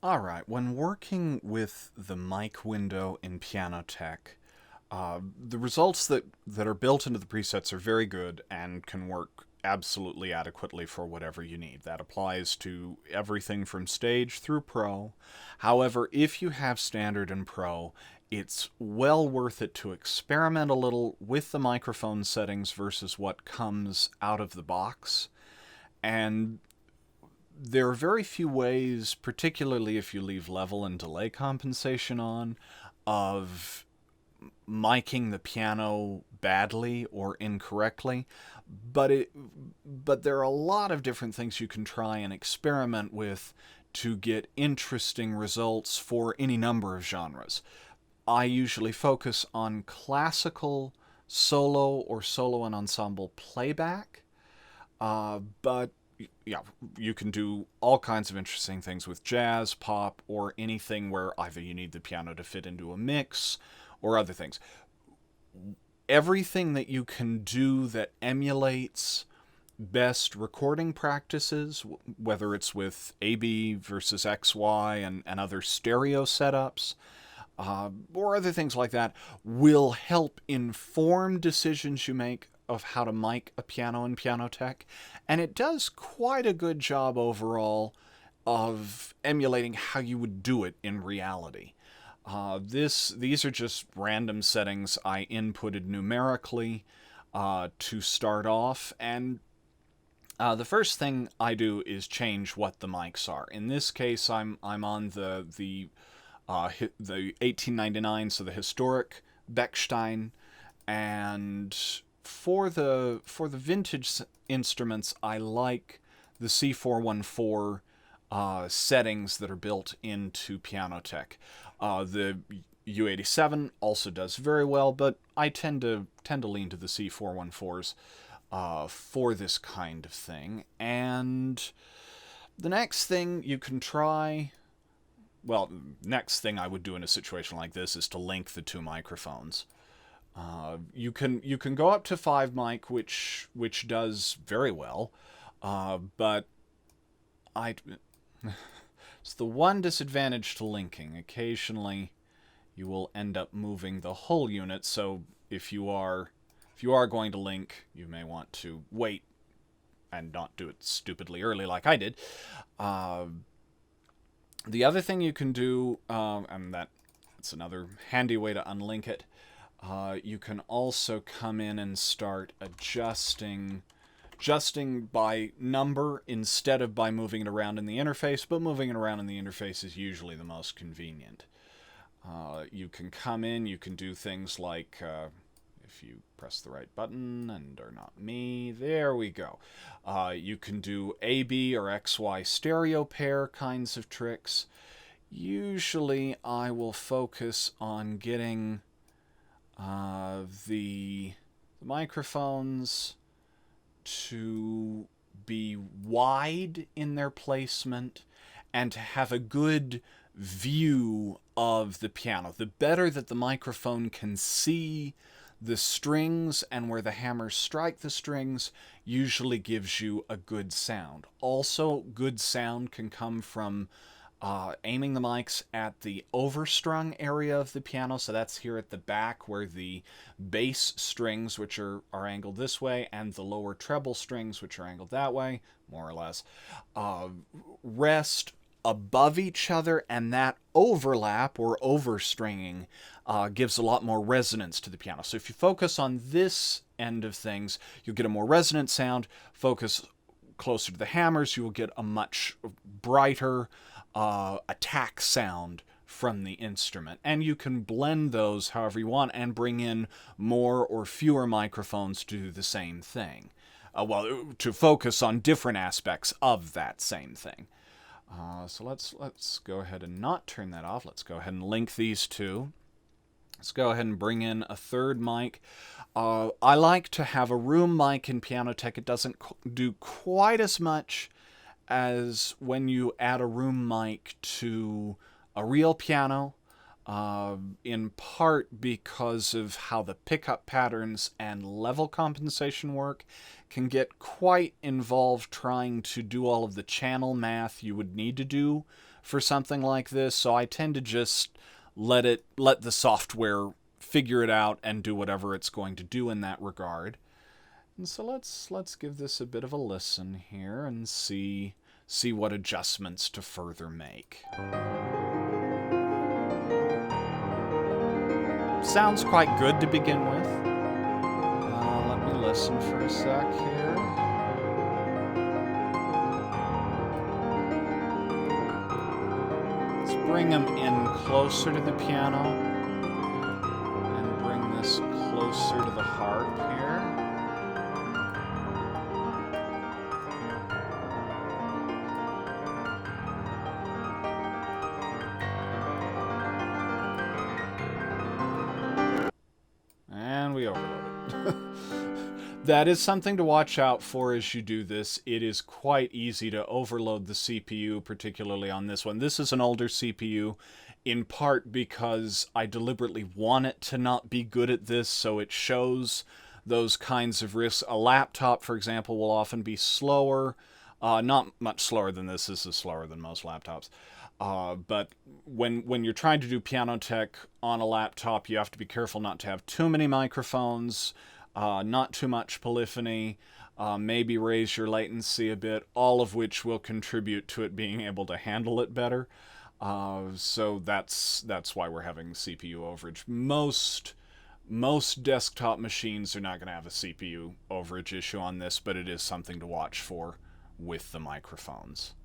Alright, when working with the mic window in Pianoteq, the results that are built into the presets are very good and can work absolutely adequately for whatever you need. That applies to everything from stage through pro. However, if you have standard and pro, it's well worth it to experiment a little with the microphone settings versus what comes out of the box. And there are very few ways, particularly if you leave level and delay compensation on, of miking the piano badly or incorrectly, but there are a lot of different things you can try and experiment with to get interesting results for any number of genres. I usually focus on classical solo or solo and ensemble playback, but yeah, you can do all kinds of interesting things with jazz, pop, or anything where either you need the piano to fit into a mix or other things. Everything that you can do that emulates best recording practices, whether it's with AB versus XY and other stereo setups, or other things like that, will help inform decisions you make of how to mic a piano in Pianoteq, and it does quite a good job overall of emulating how you would do it in reality. These are just random settings I inputted numerically to start off, and the first thing I do is change what the mics are. In this case, I'm on the 1899, so the historic Bechstein, and for the vintage instruments, I like the C414 settings that are built into Pianoteq. The U87 also does very well, but I tend to lean to the C414s for this kind of thing. And the next thing you can try, well, next thing I would do in a situation like this is to link the two microphones. You can go up to 5 mic, which does very well, but it's the one disadvantage to linking. Occasionally, you will end up moving the whole unit. So if you are going to link, you may want to wait and not do it stupidly early like I did. The other thing you can do, and that's another handy way to unlink it. You can also come in and start adjusting by number instead of by moving it around in the interface, but moving it around in the interface is usually the most convenient. You can come in, you can do things like, if you press the right button and are not me, there we go. You can do AB or XY stereo pair kinds of tricks. Usually I will focus on getting the microphones to be wide in their placement and to have a good view of the piano. The better that the microphone can see the strings and where the hammers strike the strings usually gives you a good sound. Also, good sound can come from aiming the mics at the overstrung area of the piano, so that's here at the back where the bass strings, which are angled this way, and the lower treble strings, which are angled that way, more or less, rest above each other, and that overlap or overstringing gives a lot more resonance to the piano. So if you focus on this end of things, you'll get a more resonant sound. Focus closer to the hammers, you will get a much brighter attack sound from the instrument. And you can blend those however you want and bring in more or fewer microphones to do the same thing. To focus on different aspects of that same thing. So let's go ahead and not turn that off. Let's go ahead and link these two. Let's go ahead and bring in a third mic. I like to have a room mic in Pianoteq. It doesn't do quite as much as when you add a room mic to a real piano, in part because of how the pickup patterns and level compensation work can get quite involved trying to do all of the channel math you would need to do for something like this, so I tend to just let the software figure it out and do whatever it's going to do in that regard. And so let's give this a bit of a listen here and see what adjustments to further make. Sounds quite good to begin with. Let me listen for a sec here. Let's bring them in closer to the piano and bring this closer to the harp here. And we overloaded. That is something to watch out for as you do this. It is quite easy to overload the CPU, particularly on this one. This is an older CPU, in part because I deliberately want it to not be good at this, so it shows those kinds of risks. A laptop, for example, will often be slower. Not much slower than this. This is slower than most laptops. But when you're trying to do Pianoteq on a laptop, you have to be careful not to have too many microphones, not too much polyphony, maybe raise your latency a bit, all of which will contribute to it being able to handle it better. So that's why we're having CPU overage. Most desktop machines are not going to have a CPU overage issue on this, but it is something to watch for with the microphones.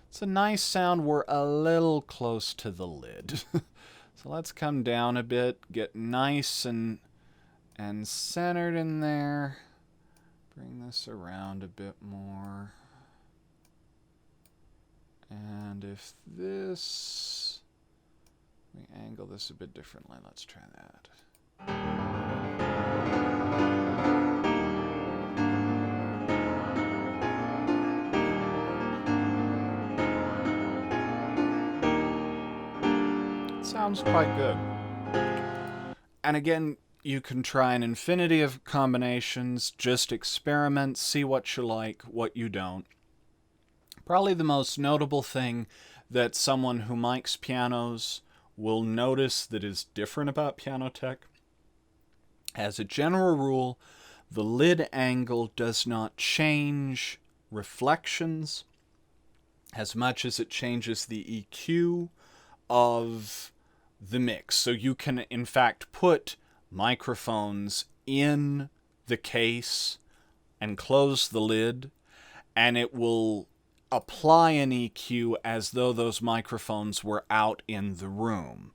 It's a nice sound. We're a little close to the lid. So let's come down a bit, get nice and centered in there. Bring this around a bit more. And if this, we angle this a bit differently, let's try that. Sounds quite good. And again, you can try an infinity of combinations, just experiment, see what you like, what you don't. Probably the most notable thing that someone who mics pianos will notice that is different about Pianoteq, as a general rule, the lid angle does not change reflections as much as it changes the EQ of the mix. So you can, in fact, put microphones in the case and close the lid, and it will apply an EQ as though those microphones were out in the room.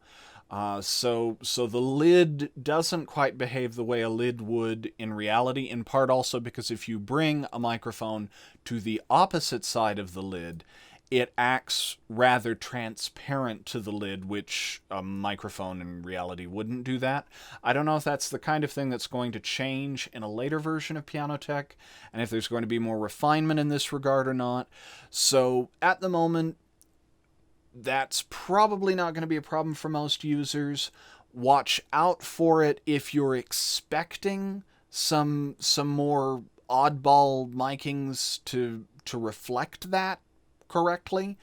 So the lid doesn't quite behave the way a lid would in reality, in part also because if you bring a microphone to the opposite side of the lid, it acts rather transparent to the lid, which a microphone in reality wouldn't do that. I don't know if that's the kind of thing that's going to change in a later version of Pianoteq, and if there's going to be more refinement in this regard or not. So at the moment, that's probably not going to be a problem for most users. Watch out for it if you're expecting some more oddball micings to reflect that correctly.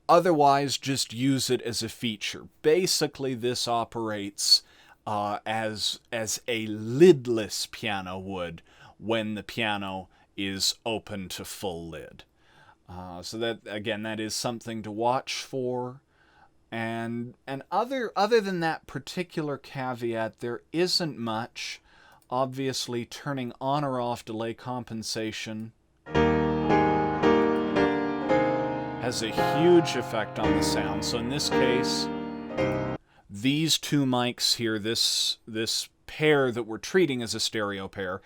Otherwise, just use it as a feature. Basically, this operates as a lidless piano would when the piano is open to full lid. So that, again, that is something to watch for. And other than that particular caveat, there isn't much. Obviously, turning on or off delay compensation has a huge effect on the sound. So in this case, these two mics here, this pair that we're treating as a stereo pair,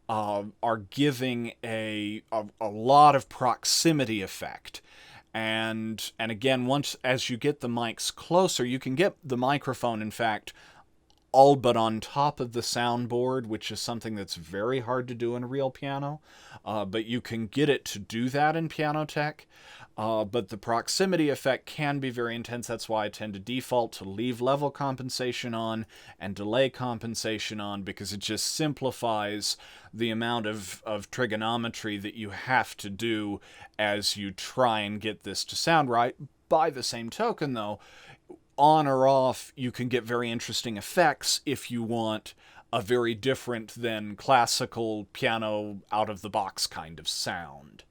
are giving a lot of proximity effect. And again, as you get the mics closer, you can get the microphone, in fact, all but on top of the soundboard, which is something that's very hard to do in a real piano. But you can get it to do that in Pianoteq. But the proximity effect can be very intense. That's why I tend to default to leave level compensation on and delay compensation on, because it just simplifies the amount of trigonometry that you have to do as you try and get this to sound right. By the same token, though, on or off, you can get very interesting effects if you want a very different than classical piano out of the box kind of sound.